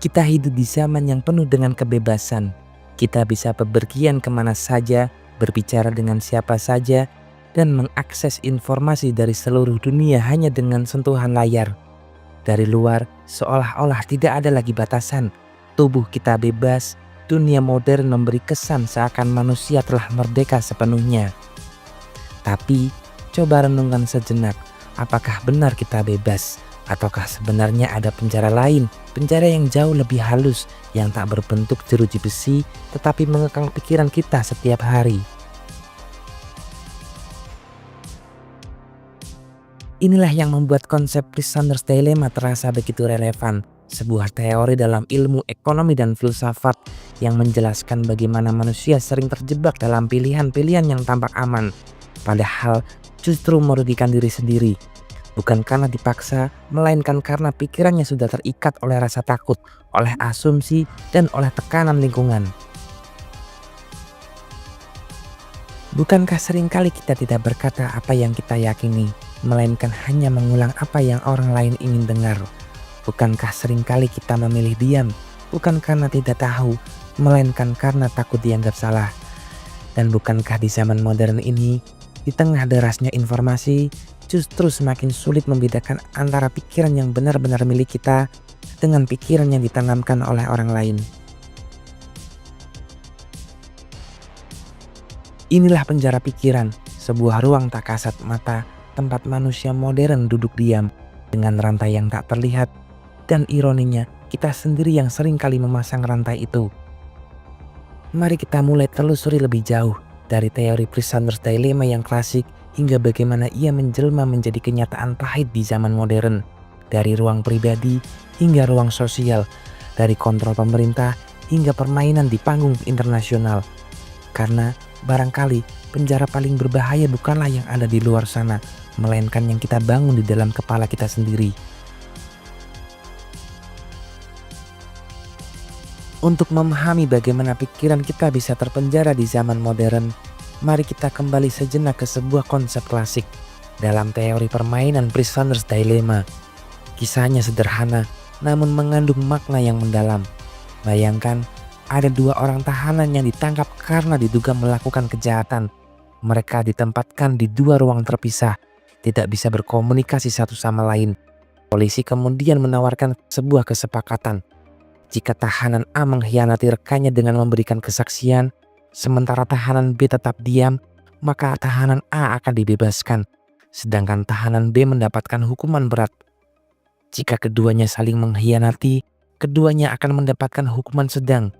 Kita hidup di zaman yang penuh dengan kebebasan. Kita bisa bepergian kemana saja, berbicara dengan siapa saja, dan mengakses informasi dari seluruh dunia hanya dengan sentuhan layar. Dari luar, seolah-olah tidak ada lagi batasan. Tubuh kita bebas, dunia modern memberi kesan seakan manusia telah merdeka sepenuhnya. Tapi, coba renungkan sejenak, apakah benar kita bebas? Ataukah sebenarnya ada penjara lain, penjara yang jauh lebih halus, yang tak berbentuk jeruji besi, tetapi mengekang pikiran kita setiap hari? Inilah yang membuat konsep Prisoner's Dilemma terasa begitu relevan, sebuah teori dalam ilmu ekonomi dan filsafat yang menjelaskan bagaimana manusia sering terjebak dalam pilihan-pilihan yang tampak aman, padahal justru merugikan diri sendiri. Bukan karena dipaksa, melainkan karena pikirannya sudah terikat oleh rasa takut, oleh asumsi, dan oleh tekanan lingkungan. Bukankah seringkali kita tidak berkata apa yang kita yakini, melainkan hanya mengulang apa yang orang lain ingin dengar? Bukankah seringkali kita memilih diam, bukan karena tidak tahu, melainkan karena takut dianggap salah? Dan bukankah di zaman modern ini, di tengah derasnya informasi, justru semakin sulit membedakan antara pikiran yang benar-benar milik kita dengan pikiran yang ditanamkan oleh orang lain? Inilah penjara pikiran, sebuah ruang tak kasat mata, tempat manusia modern duduk diam dengan rantai yang tak terlihat, dan ironinya kita sendiri yang sering kali memasang rantai itu. Mari kita mulai telusuri lebih jauh dari teori Prisoner's Dilemma yang klasik hingga bagaimana ia menjelma menjadi kenyataan pahit di zaman modern, dari ruang pribadi hingga ruang sosial, dari kontrol pemerintah hingga permainan di panggung internasional. Karena barangkali penjara paling berbahaya bukanlah yang ada di luar sana, melainkan yang kita bangun di dalam kepala kita sendiri. Untuk memahami bagaimana pikiran kita bisa terpenjara di zaman modern, mari kita kembali sejenak ke sebuah konsep klasik dalam teori permainan Prisoner's Dilemma. Kisahnya sederhana, namun mengandung makna yang mendalam. Bayangkan, ada dua orang tahanan yang ditangkap karena diduga melakukan kejahatan. Mereka ditempatkan di dua ruang terpisah, tidak bisa berkomunikasi satu sama lain. Polisi kemudian menawarkan sebuah kesepakatan. Jika tahanan A mengkhianati rekannya dengan memberikan kesaksian, sementara tahanan B tetap diam, maka tahanan A akan dibebaskan, sedangkan tahanan B mendapatkan hukuman berat. Jika keduanya saling mengkhianati, keduanya akan mendapatkan hukuman sedang.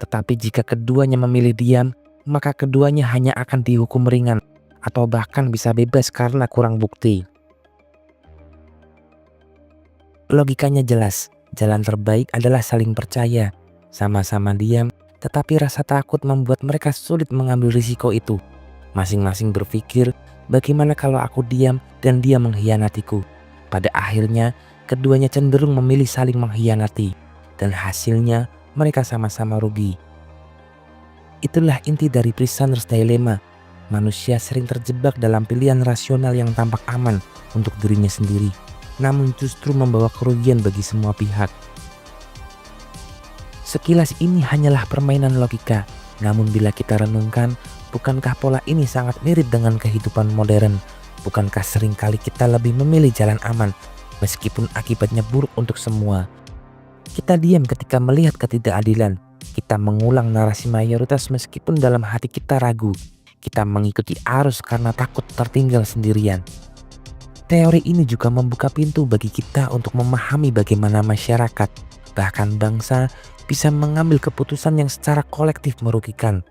Tetapi jika keduanya memilih diam, maka keduanya hanya akan dihukum ringan atau bahkan bisa bebas karena kurang bukti. Logikanya jelas, jalan terbaik adalah saling percaya, sama-sama diam, tetapi rasa takut membuat mereka sulit mengambil risiko itu. Masing-masing berpikir, bagaimana kalau aku diam dan dia mengkhianatiku? Pada akhirnya, keduanya cenderung memilih saling mengkhianati, dan hasilnya mereka sama-sama rugi. Itulah inti dari Prisoner's Dilemma. Manusia sering terjebak dalam pilihan rasional yang tampak aman untuk dirinya sendiri, namun justru membawa kerugian bagi semua pihak. Sekilas ini hanyalah permainan logika, namun bila kita renungkan, bukankah pola ini sangat mirip dengan kehidupan modern? Bukankah seringkali kita lebih memilih jalan aman, meskipun akibatnya buruk untuk semua? Kita diam ketika melihat ketidakadilan. Kita mengulang narasi mayoritas meskipun dalam hati kita ragu. Kita mengikuti arus karena takut tertinggal sendirian. Teori ini juga membuka pintu bagi kita untuk memahami bagaimana masyarakat, bahkan bangsa, bisa mengambil keputusan yang secara kolektif merugikan.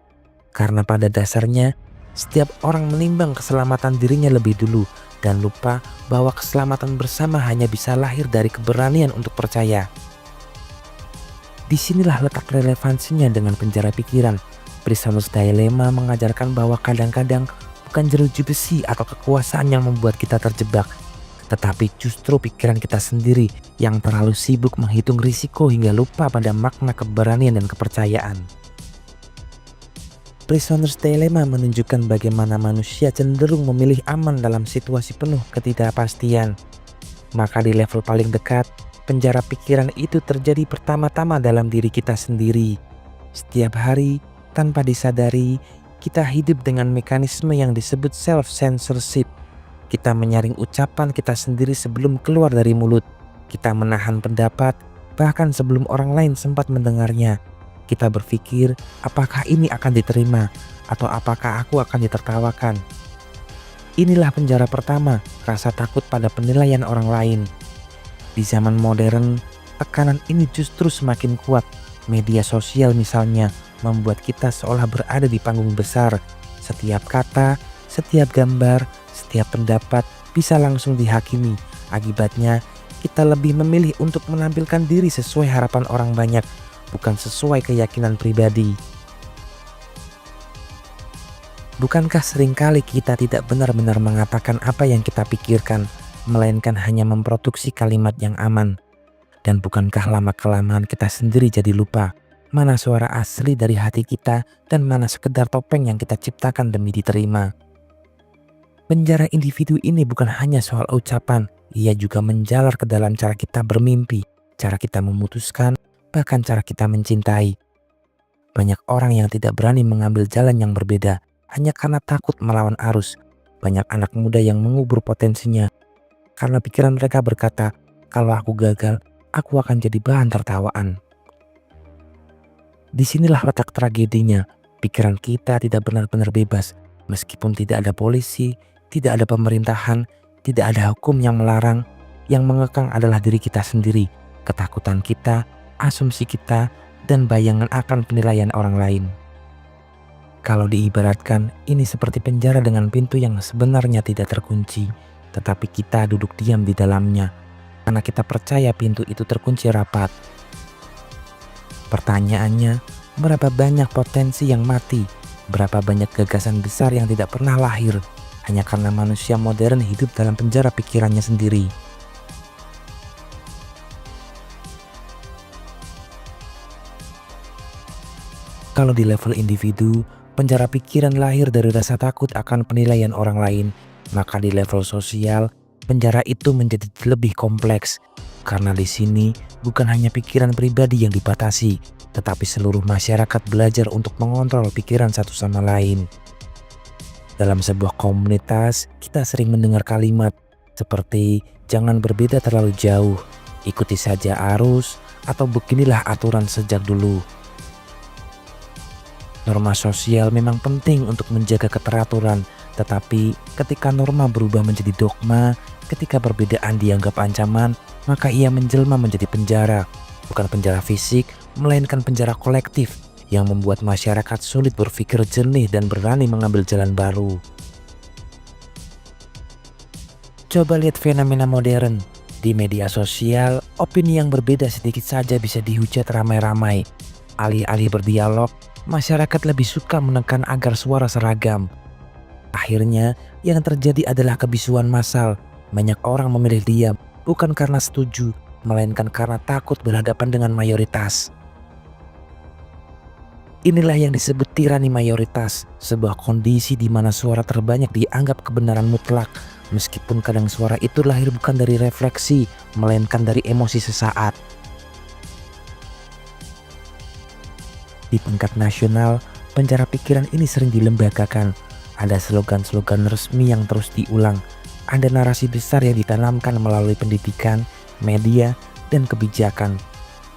Karena pada dasarnya, setiap orang menimbang keselamatan dirinya lebih dulu dan lupa bahwa keselamatan bersama hanya bisa lahir dari keberanian untuk percaya. Disinilah letak relevansinya dengan penjara pikiran. Prisoner's Dilemma mengajarkan bahwa kadang-kadang bukan jeruji besi atau kekuasaan yang membuat kita terjebak, tetapi justru pikiran kita sendiri yang terlalu sibuk menghitung risiko hingga lupa pada makna keberanian dan kepercayaan. Prisoner's Dilemma menunjukkan bagaimana manusia cenderung memilih aman dalam situasi penuh ketidakpastian. Maka di level paling dekat, Penjara pikiran itu terjadi pertama-tama dalam diri kita sendiri. Setiap hari, tanpa disadari, kita hidup dengan mekanisme yang disebut self-censorship. Kita menyaring ucapan kita sendiri sebelum keluar dari mulut. Kita menahan pendapat, bahkan sebelum orang lain sempat mendengarnya. Kita berpikir, apakah ini akan diterima, atau apakah aku akan ditertawakan. Inilah penjara pertama, rasa takut pada penilaian orang lain. Di zaman modern, tekanan ini justru semakin kuat. Media sosial misalnya, membuat kita seolah berada di panggung besar. Setiap kata, setiap gambar, setiap pendapat bisa langsung dihakimi. Akibatnya, kita lebih memilih untuk menampilkan diri sesuai harapan orang banyak, bukan sesuai keyakinan pribadi. Bukankah seringkali kita tidak benar-benar mengatakan apa yang kita pikirkan, melainkan hanya memproduksi kalimat yang aman? Dan bukankah lama-kelamaan kita sendiri jadi lupa mana suara asli dari hati kita dan mana sekedar topeng yang kita ciptakan demi diterima? Penjara individu ini bukan hanya soal ucapan, ia juga menjalar ke dalam cara kita bermimpi, cara kita memutuskan, bahkan cara kita mencintai. Banyak orang yang tidak berani mengambil jalan yang berbeda hanya karena takut melawan arus. Banyak anak muda yang mengubur potensinya karena pikiran mereka berkata, kalau aku gagal, aku akan jadi bahan tertawaan. Disinilah letak tragedinya. Pikiran kita tidak benar-benar bebas. Meskipun tidak ada polisi, tidak ada pemerintahan, tidak ada hukum yang melarang, yang mengekang adalah diri kita sendiri, ketakutan kita, asumsi kita, dan bayangan akan penilaian orang lain. Kalau diibaratkan, ini seperti penjara dengan pintu yang sebenarnya tidak terkunci, tetapi kita duduk diam di dalamnya, karena kita percaya pintu itu terkunci rapat. Pertanyaannya, berapa banyak potensi yang mati? Berapa banyak gagasan besar yang tidak pernah lahir hanya karena manusia modern hidup dalam penjara pikirannya sendiri? Kalau di level individu, penjara pikiran lahir dari rasa takut akan penilaian orang lain, maka di level sosial, penjara itu menjadi lebih kompleks. Karena di sini bukan hanya pikiran pribadi yang dibatasi, tetapi seluruh masyarakat belajar untuk mengontrol pikiran satu sama lain. Dalam sebuah komunitas, kita sering mendengar kalimat seperti jangan berbeda terlalu jauh, ikuti saja arus, atau beginilah aturan sejak dulu. Norma sosial memang penting untuk menjaga keteraturan, tetapi ketika norma berubah menjadi dogma, ketika perbedaan dianggap ancaman, maka ia menjelma menjadi penjara. Bukan penjara fisik, melainkan penjara kolektif yang membuat masyarakat sulit berpikir jernih dan berani mengambil jalan baru. Coba lihat fenomena modern. Di media sosial, opini yang berbeda sedikit saja bisa dihujat ramai-ramai. Alih-alih berdialog, masyarakat lebih suka menekan agar suara seragam. Akhirnya, yang terjadi adalah kebisuan massal. Banyak orang memilih diam, bukan karena setuju, melainkan karena takut berhadapan dengan mayoritas. Inilah yang disebut tirani mayoritas, sebuah kondisi di mana suara terbanyak dianggap kebenaran mutlak, meskipun kadang suara itu lahir bukan dari refleksi, melainkan dari emosi sesaat. Di tingkat nasional, penjara pikiran ini sering dilembagakan. Ada slogan-slogan resmi yang terus diulang. Ada narasi besar yang ditanamkan melalui pendidikan, media, dan kebijakan.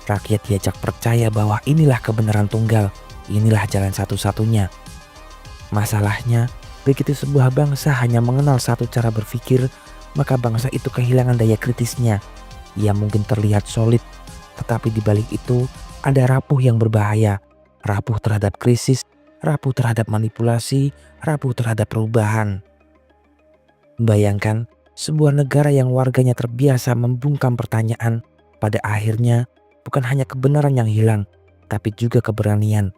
Rakyat diajak percaya bahwa inilah kebenaran tunggal, inilah jalan satu-satunya. Masalahnya, begitu sebuah bangsa hanya mengenal satu cara berpikir, maka bangsa itu kehilangan daya kritisnya. Ia mungkin terlihat solid, tetapi di balik itu ada rapuh yang berbahaya. Rapuh terhadap krisis, rapuh terhadap manipulasi, rapuh terhadap perubahan. Bayangkan sebuah negara yang warganya terbiasa membungkam pertanyaan, pada akhirnya bukan hanya kebenaran yang hilang, tapi juga keberanian.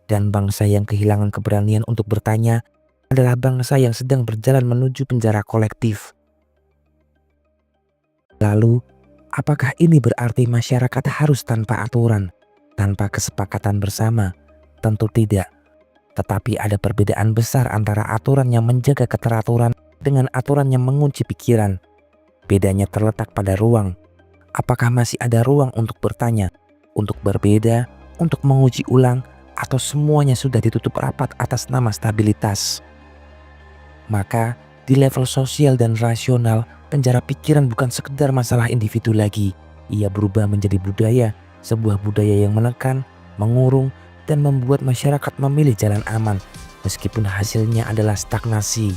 Dan bangsa yang kehilangan keberanian untuk bertanya adalah bangsa yang sedang berjalan menuju penjara kolektif. Lalu, apakah ini berarti masyarakat harus tanpa aturan, tanpa kesepakatan bersama? Tentu tidak. Tetapi ada perbedaan besar antara aturan yang menjaga keteraturan dengan aturan yang mengunci pikiran. Bedanya terletak pada ruang. Apakah masih ada ruang untuk bertanya, untuk berbeda, untuk menguji ulang, atau semuanya sudah ditutup rapat atas nama stabilitas? Maka di level sosial dan rasional, penjara pikiran bukan sekedar masalah individu lagi. Ia berubah menjadi budaya, sebuah budaya yang menekan, mengurung, dan membuat masyarakat memilih jalan aman, meskipun hasilnya adalah stagnasi.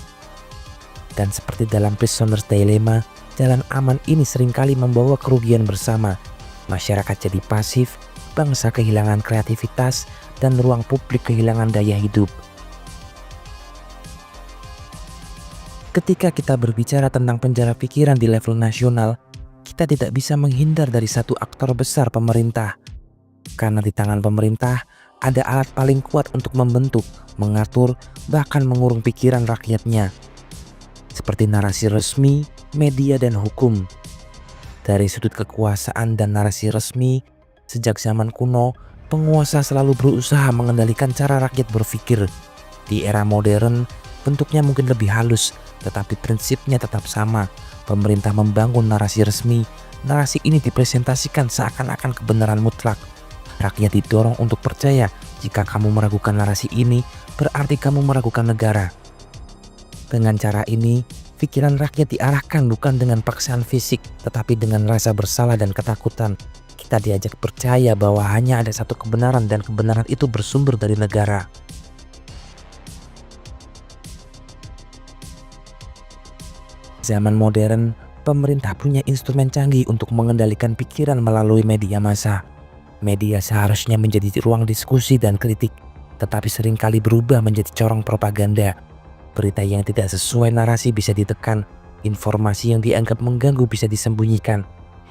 Dan seperti dalam Prisoner's Dilemma, jalan aman ini seringkali membawa kerugian bersama. Masyarakat jadi pasif, bangsa kehilangan kreativitas, dan ruang publik kehilangan daya hidup. Ketika kita berbicara tentang penjara pikiran di level nasional, kita tidak bisa menghindar dari satu aktor besar, pemerintah. Karena di tangan pemerintah ada alat paling kuat untuk membentuk, mengatur, bahkan mengurung pikiran rakyatnya. Seperti narasi resmi, media, dan hukum. Dari sudut kekuasaan dan narasi resmi, sejak zaman kuno, penguasa selalu berusaha mengendalikan cara rakyat berpikir. Di era modern, bentuknya mungkin lebih halus, tetapi prinsipnya tetap sama. Pemerintah membangun narasi resmi. Narasi ini dipresentasikan seakan-akan kebenaran mutlak. Rakyat didorong untuk percaya, jika kamu meragukan narasi ini, berarti kamu meragukan negara. Dengan cara ini, pikiran rakyat diarahkan bukan dengan paksaan fisik, tetapi dengan rasa bersalah dan ketakutan. Kita diajak percaya bahwa hanya ada satu kebenaran dan kebenaran itu bersumber dari negara. Zaman modern, pemerintah punya instrumen canggih untuk mengendalikan pikiran melalui media massa. Media seharusnya menjadi ruang diskusi dan kritik, tetapi seringkali berubah menjadi corong propaganda. Berita yang tidak sesuai narasi bisa ditekan, informasi yang dianggap mengganggu bisa disembunyikan.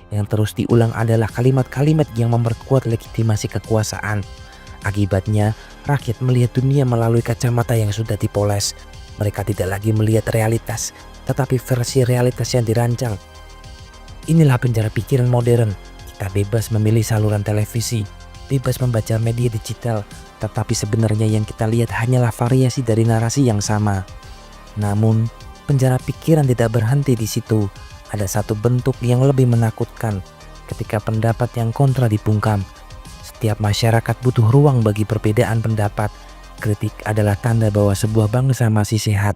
Yang terus diulang adalah kalimat-kalimat yang memperkuat legitimasi kekuasaan. Akibatnya, rakyat melihat dunia melalui kacamata yang sudah dipoles. Mereka tidak lagi melihat realitas, tetapi versi realitas yang dirancang. Inilah penjara pikiran modern. Kita bebas memilih saluran televisi, bebas membaca media digital, tetapi sebenarnya yang kita lihat hanyalah variasi dari narasi yang sama. Namun, penjara pikiran tidak berhenti di situ. Ada satu bentuk yang lebih menakutkan, ketika pendapat yang kontra dibungkam. Setiap masyarakat butuh ruang bagi perbedaan pendapat. Kritik adalah tanda bahwa sebuah bangsa masih sehat.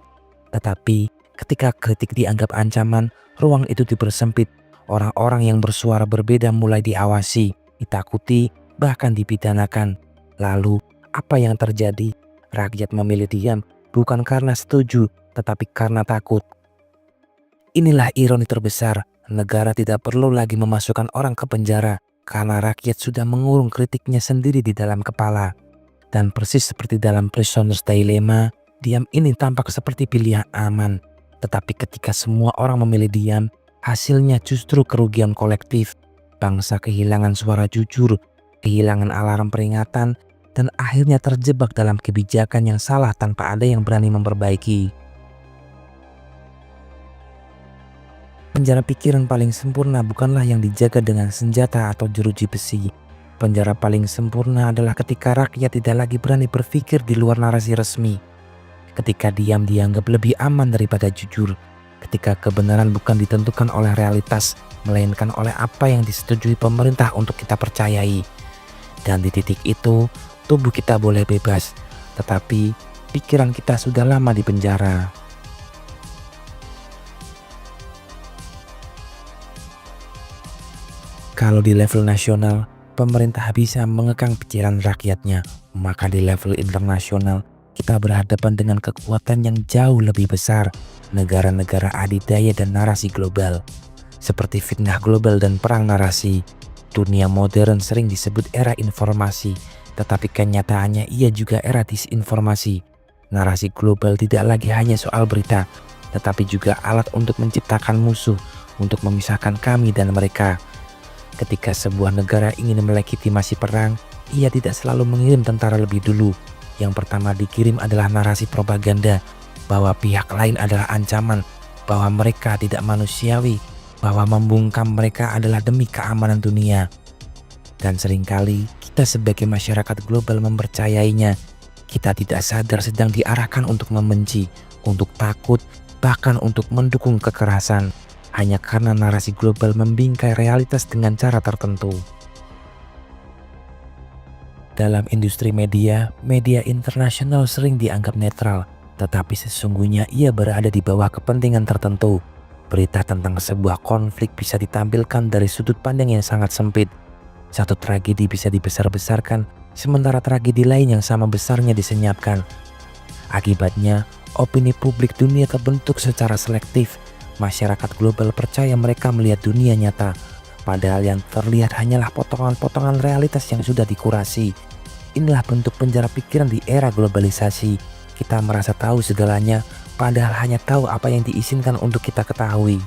Tetapi, ketika kritik dianggap ancaman, ruang itu dipersempit. Orang-orang yang bersuara berbeda mulai diawasi, ditakuti, bahkan dipidanakan. Lalu, apa yang terjadi? Rakyat memilih diam bukan karena setuju, tetapi karena takut. Inilah ironi terbesar. Negara tidak perlu lagi memasukkan orang ke penjara karena rakyat sudah mengurung kritiknya sendiri di dalam kepala. Dan persis seperti dalam Prisoner's Dilemma, diam ini tampak seperti pilihan aman. Tetapi ketika semua orang memilih diam, hasilnya justru kerugian kolektif. Bangsa kehilangan suara jujur, kehilangan alarm peringatan, dan akhirnya terjebak dalam kebijakan yang salah tanpa ada yang berani memperbaiki. Penjara pikiran paling sempurna bukanlah yang dijaga dengan senjata atau jeruji besi. Penjara paling sempurna adalah ketika rakyat tidak lagi berani berpikir di luar narasi resmi. Ketika diam dianggap lebih aman daripada jujur. Ketika kebenaran bukan ditentukan oleh realitas, melainkan oleh apa yang disetujui pemerintah untuk kita percayai. Dan di titik itu, tubuh kita boleh bebas, tetapi pikiran kita sudah lama di penjara. Kalau di level nasional, pemerintah bisa mengekang pikiran rakyatnya, maka di level internasional, kita berhadapan dengan kekuatan yang jauh lebih besar, negara-negara adidaya dan narasi global. Seperti fitnah global dan perang narasi, dunia modern sering disebut era informasi, tetapi kenyataannya ia juga era disinformasi. Narasi global tidak lagi hanya soal berita, tetapi juga alat untuk menciptakan musuh, untuk memisahkan kami dan mereka. Ketika sebuah negara ingin melegitimasi perang, ia tidak selalu mengirim tentara lebih dulu. Yang pertama dikirim adalah narasi propaganda, bahwa pihak lain adalah ancaman, bahwa mereka tidak manusiawi, bahwa membungkam mereka adalah demi keamanan dunia. Dan seringkali kita sebagai masyarakat global mempercayainya. Kita tidak sadar sedang diarahkan untuk membenci, untuk takut, bahkan untuk mendukung kekerasan. hanya karena narasi global membingkai realitas dengan cara tertentu. Dalam industri media, media internasional sering dianggap netral, tetapi sesungguhnya ia berada di bawah kepentingan tertentu. Berita tentang sebuah konflik bisa ditampilkan dari sudut pandang yang sangat sempit. Satu tragedi bisa dibesar-besarkan, sementara tragedi lain yang sama besarnya disenyapkan. Akibatnya, opini publik dunia terbentuk secara selektif. Masyarakat global percaya mereka melihat dunia nyata, padahal yang terlihat hanyalah potongan-potongan realitas yang sudah dikurasi. Inilah bentuk penjara pikiran di era globalisasi. Kita merasa tahu segalanya, padahal hanya tahu apa yang diizinkan untuk kita ketahui.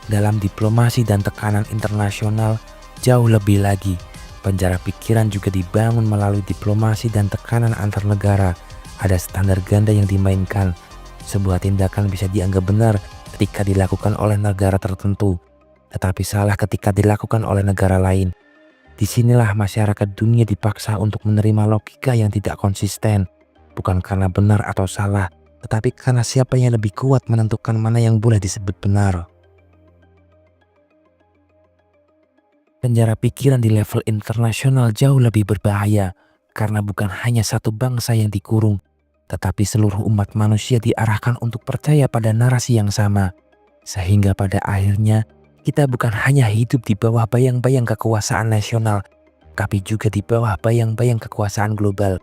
Dalam diplomasi dan tekanan internasional, jauh lebih lagi, penjara pikiran juga dibangun melalui diplomasi dan tekanan antar negara. Ada standar ganda yang dimainkan. Sebuah tindakan bisa dianggap benar ketika dilakukan oleh negara tertentu, tetapi salah ketika dilakukan oleh negara lain. Disinilah masyarakat dunia dipaksa untuk menerima logika yang tidak konsisten, bukan karena benar atau salah, tetapi karena siapa yang lebih kuat menentukan mana yang boleh disebut benar. Penjara pikiran di level internasional jauh lebih berbahaya, karena bukan hanya satu bangsa yang dikurung, tetapi seluruh umat manusia diarahkan untuk percaya pada narasi yang sama. Sehingga pada akhirnya, kita bukan hanya hidup di bawah bayang-bayang kekuasaan nasional, tapi juga di bawah bayang-bayang kekuasaan global.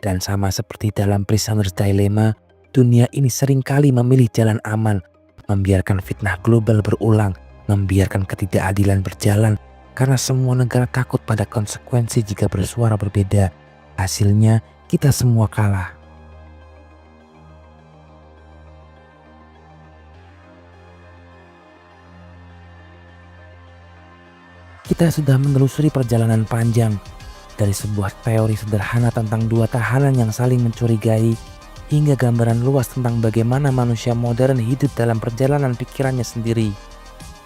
Dan sama seperti dalam Prisoner's Dilemma, dunia ini seringkali memilih jalan aman, membiarkan fitnah global berulang, membiarkan ketidakadilan berjalan, karena semua negara takut pada konsekuensi jika bersuara berbeda. Hasilnya, kita semua kalah. Kita sudah menelusuri perjalanan panjang dari sebuah teori sederhana tentang dua tahanan yang saling mencurigai hingga gambaran luas tentang bagaimana manusia modern hidup dalam perjalanan pikirannya sendiri.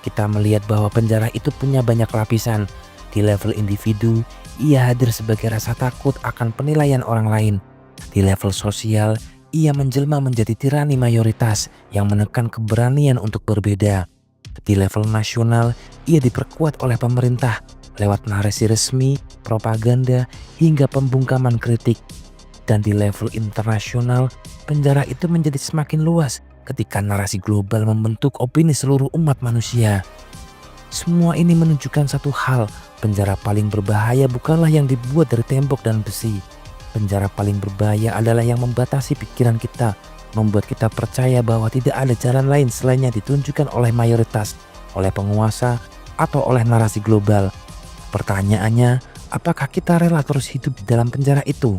Kita melihat bahwa penjara itu punya banyak lapisan. Di level individu, ia hadir sebagai rasa takut akan penilaian orang lain. Di level sosial, ia menjelma menjadi tirani mayoritas yang menekan keberanian untuk berbeda. Di level nasional, ia diperkuat oleh pemerintah lewat narasi resmi, propaganda, hingga pembungkaman kritik. Dan di level internasional, penjara itu menjadi semakin luas ketika narasi global membentuk opini seluruh umat manusia. Semua ini menunjukkan satu hal, penjara paling berbahaya bukanlah yang dibuat dari tembok dan besi. Penjara paling berbahaya adalah yang membatasi pikiran kita, membuat kita percaya bahwa tidak ada jalan lain selain yang ditunjukkan oleh mayoritas, oleh penguasa, atau oleh narasi global. Pertanyaannya, apakah kita rela terus hidup di dalam penjara itu?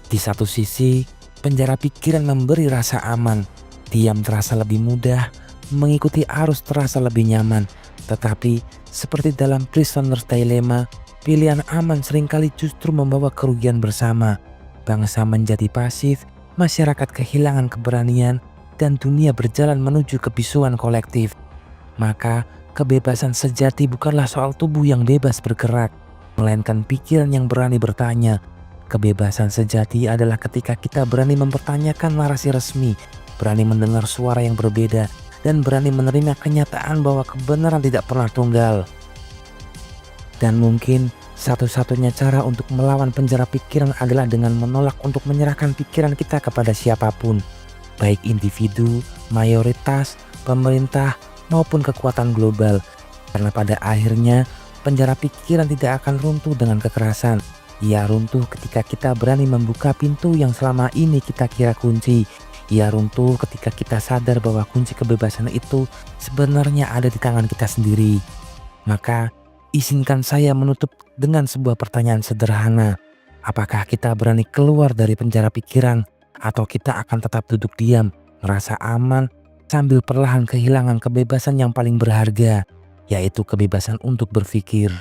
Di satu sisi, penjara pikiran memberi rasa aman, diam terasa lebih mudah, mengikuti arus terasa lebih nyaman. Tetapi, seperti dalam Prisoner's Dilemma, pilihan aman seringkali justru membawa kerugian bersama. Bangsa menjadi pasif, masyarakat kehilangan keberanian, dan dunia berjalan menuju kebisuan kolektif. Maka, kebebasan sejati bukanlah soal tubuh yang bebas bergerak, melainkan pikiran yang berani bertanya. Kebebasan sejati adalah ketika kita berani mempertanyakan narasi resmi, berani mendengar suara yang berbeda, dan berani menerima kenyataan bahwa kebenaran tidak pernah tunggal. Dan mungkin satu-satunya cara untuk melawan penjara pikiran adalah dengan menolak untuk menyerahkan pikiran kita kepada siapapun, baik individu, mayoritas, pemerintah, maupun kekuatan global. Karena pada akhirnya, penjara pikiran tidak akan runtuh dengan kekerasan. Ia runtuh ketika kita berani membuka pintu yang selama ini kita kira kunci. Ia runtuh ketika kita sadar bahwa kunci kebebasan itu sebenarnya ada di tangan kita sendiri. Maka, izinkan saya menutup dengan sebuah pertanyaan sederhana. Apakah kita berani keluar dari penjara pikiran, atau kita akan tetap duduk diam, merasa aman, sambil perlahan kehilangan kebebasan yang paling berharga, yaitu kebebasan untuk berpikir?